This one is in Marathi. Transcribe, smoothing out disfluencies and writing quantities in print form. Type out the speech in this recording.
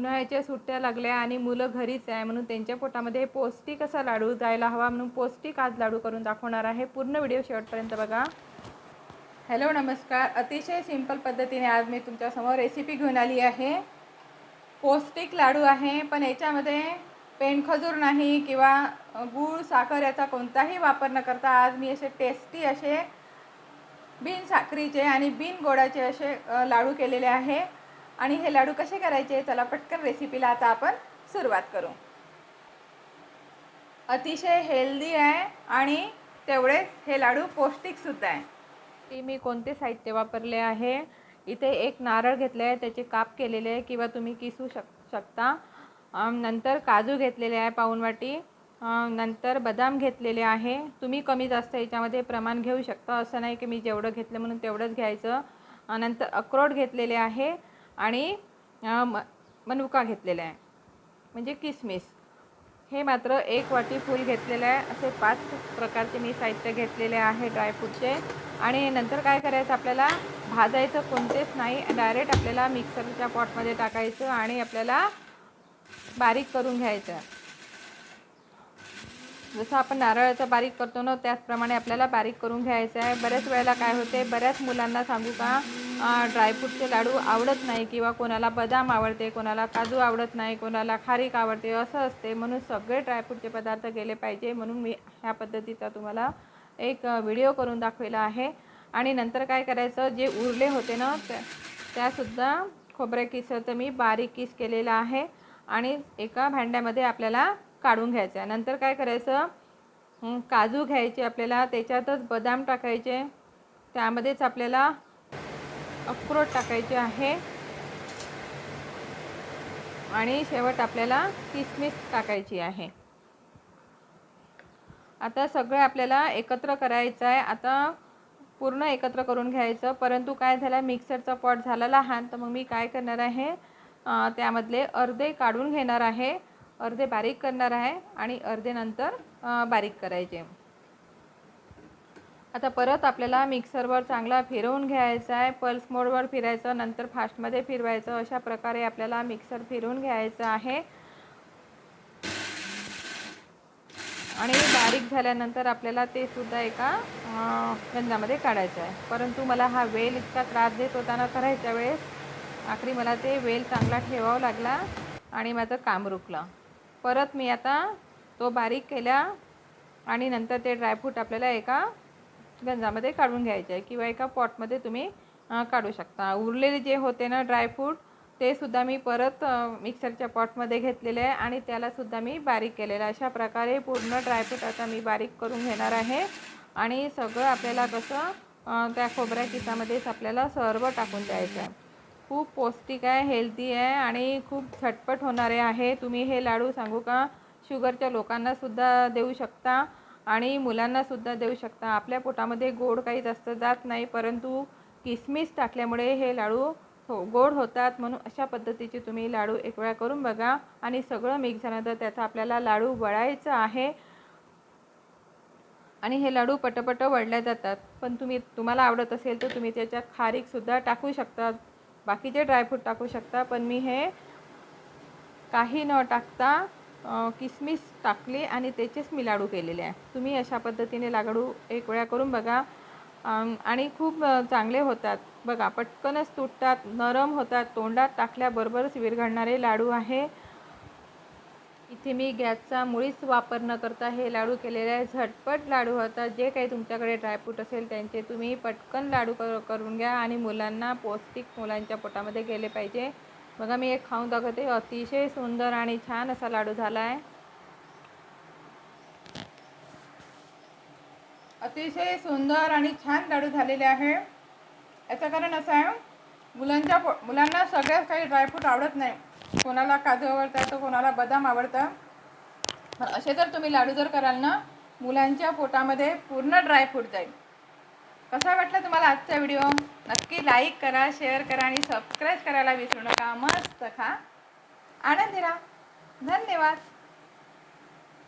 उन्हाळ्याच्या सुट्ट्या लागल्या आणि मुलं घरीच आहे म्हणून त्यांच्या पोटामध्ये पौष्टिक असा लाडू जायला हवा म्हणून पौष्टिक आज लाडू करून दाखवणार आहे। पूर्ण व्हिडिओ शेवटपर्यंत बघा। हॅलो नमस्कार, अतिशय सिंपल पद्धतीने आज मी तुमच्यासमोर रेसिपी घेऊन आली आहे। पौष्टिक लाडू आहे, पण याच्यामध्ये पेंडखजूर नाही किंवा गूळ साखर याचा कोणताही वापर न करता आज मी असे टेस्टी असे बिन साखरीचे आणि बिन गोडाचे असे लाडू केलेले आहे। आणि हे लाडू कसे करायचे, चला पटकन रेसिपीला आता आपण सुरुवात करू। अतिशय हेल्दी आहे आणि तेवढेच हे लाडू पौष्टिक सुद्धा आहे। ते मी कोणते साहित्य वापरले आहे, इथे एक नारळ घेतले आहे, त्याचे काप केलेले आहे किंवा तुम्ही किसू शकता। नंतर काजू घेतलेले आहे पाऊण वाटी, नंतर बदाम घेतलेले आहे। तुम्ही कमी जास्त याच्यामध्ये प्रमाण घेऊ शकता, असं नाही की मी जेवढं घेतलं म्हणून तेवढंच घ्यायचं। नंतर अक्रोड घेतलेले आहे आणि मनुका घेतलेला आहे म्हणजे किसमिस। हे मात्र एक वाटी फूल घेतलेलं आहे। असे 5 प्रकारचे मी साहित्य घेतलेले आहे ड्रायफ्रूटचे। आणि नंतर काय करायचं, आपल्याला भाजायचं कोणतेच नाही, डायरेक्ट आपल्याला मिक्सरच्या पॉटमध्ये टाकायचं आणि आपल्याला बारीक करून घ्यायचं। जसं आपण नारळाचं बारीक करतो ना त्याचप्रमाणे आपल्याला बारीक करून घ्यायचं आहे। बऱ्याच वेळेला काय होते, बऱ्याच मुलांना सांगू का, ड्रायफ्रूटचे लाडू आवडत नाही किंवा कोणाला बदाम आवडते, कोणाला काजू आवडत नाही, कोणाला खारीक आवडते, असं असते। म्हणून सगळे ड्रायफ्रूटचे पदार्थ गेले पाहिजे म्हणून मी ह्या पद्धतीचा तुम्हाला एक व्हिडिओ करून दाखवला आहे। आणि नंतर काय करायचं, जे उरले होते ना त्यासुद्धा खोबरे किसाचं मी बारीक किस केलेला आहे आणि एका भांड्यामध्ये आपल्याला काढून घ्यायचं आहे। नंतर काय करायचं, काजू घ्यायचे आपल्याला, त्याच्यातच बदाम टाकायचे, त्यामध्येच आपल्याला अक्रोड टाकायचे आहे आणि शेवट आपल्याला किसमिस टाकायची आहे। आता सगळं आपल्याला एकत्र करायचं आहे। आता पूर्ण एकत्र करून घ्यायचं, परंतु काय झालं, मिक्सरचा पॉट झाला लहान, तर मग मी काय करणार आहे, त्यामधले अर्धे काढून घेणार आहे, अर्धे बारीक करणार आहे आणि अर्धे नंतर बारीक करायचे। आता परत आपल्याला मिक्सरवर चांगला फिरवून घ्यायचा आहे, पल्स मोडवर फिरायचं, नंतर फास्टमध्ये फिरवायचं। अशा प्रकारे आपल्याला मिक्सर फिरवून घ्यायचं आहे आणि बारीक झाल्यानंतर आपल्याला ते सुद्धा एका गंजामध्ये काढायचं आहे। परंतु मला हा वेल इतका त्रास देत होता ना करायच्या वेळेस, आखरी मला ते वेल चांगला ठेवावा लागला आणि माझं काम रुकलं। परत मी आता तो बारीक केला आणि नंतर ते ड्रायफ्रूट आपल्याला एका गंजामध्ये काढून घ्यायचे आहे किंवा एका पॉटमध्ये तुम्ही काढू शकता। उरलेले जे होते ना ड्रायफ्रूट ते सुद्धा मी परत मिक्सरच्या पॉटमध्ये घेतलेले आहे आणि त्यालासुद्धा मी बारीक केलेलं आहे। अशा प्रकारे पूर्ण ड्रायफ्रूट आता मी बारीक करून घेणार आहे आणि सगळं आपल्याला कसं त्या खोबऱ्या किसामध्येच आपल्याला सर्व टाकून द्यायचं आहे। खूप पौष्टिक आहे, हेल्दी आहे आणि खूप झटपट होणारे आहे। तुम्ही हे लाडू सांगू का, शुगरच्या लोकांनासुद्धा देऊ शकता आणि मुलांनासुद्धा देऊ शकता। आपल्या पोटामध्ये गोड काही जास्त जात नाही, परंतु किसमिस टाकल्यामुळे हे लाडू गोड होतात। म्हणून अशा पद्धतीचे तुम्ही लाडू एक वेळा करून बघा आणि सगळं मिक्स झाल्यानंतर त्याचा आपल्याला लाडू वळायचा आहे आणि हे लाडू पटपट वळल्या जातात। पण तुम्हाला आवडत असेल तर तुम्ही त्याच्यात खारीकसुद्धा टाकू शकता, बाकीचे ड्रायफ्रूट टाकू शकता, पण मी हे काही न टाकता किसमिस टाकले आणि त्याचेच मी लाडू केलेले आहे। तुम्ही अशा पद्धतीने लाडू एक वेळा करून बघा आणि खूप चांगले होतात बघा, पटकनच तुटतात, नरम होतात, तोंडात टाकल्याबरोबरच विरघळणारे लाडू आहे। इथे मी गॅसचा मुळीच वापर न करता हे लाडू केलेले आहे। झटपट लाडू होतात। जे काही तुमच्याकडे ड्रायफ्रूट असेल त्यांचे तुम्ही पटकन लाडू करून घ्या आणि मुलांना पौष्टिक, मुलांच्या पोटामध्ये गेले पाहिजे। बघा मी एक खाऊन दाखवते, अतिशय सुंदर आणि छान असा लाडू झाला आहे। अतिशय सुंदर आणि छान लाडू झालेले आहे। याचं कारण असं आहे, मुलांना सगळ्याच काही ड्रायफ्रूट आवडत नाही, कोणाला काजू आवडतं तर कोणाला बदाम आवडतं। पण असे जर तुम्ही लाडू जर कराल ना, मुलांच्या पोटामध्ये पूर्ण ड्रायफ्रूट जाईल। कसा वाटला तुम्हाला आजचा व्हिडिओ? नक्की लाईक करा, शेअर करा आणि सबस्क्राईब करायला विसरू नका। मस्त खा, आनंदी राहा। धन्यवाद।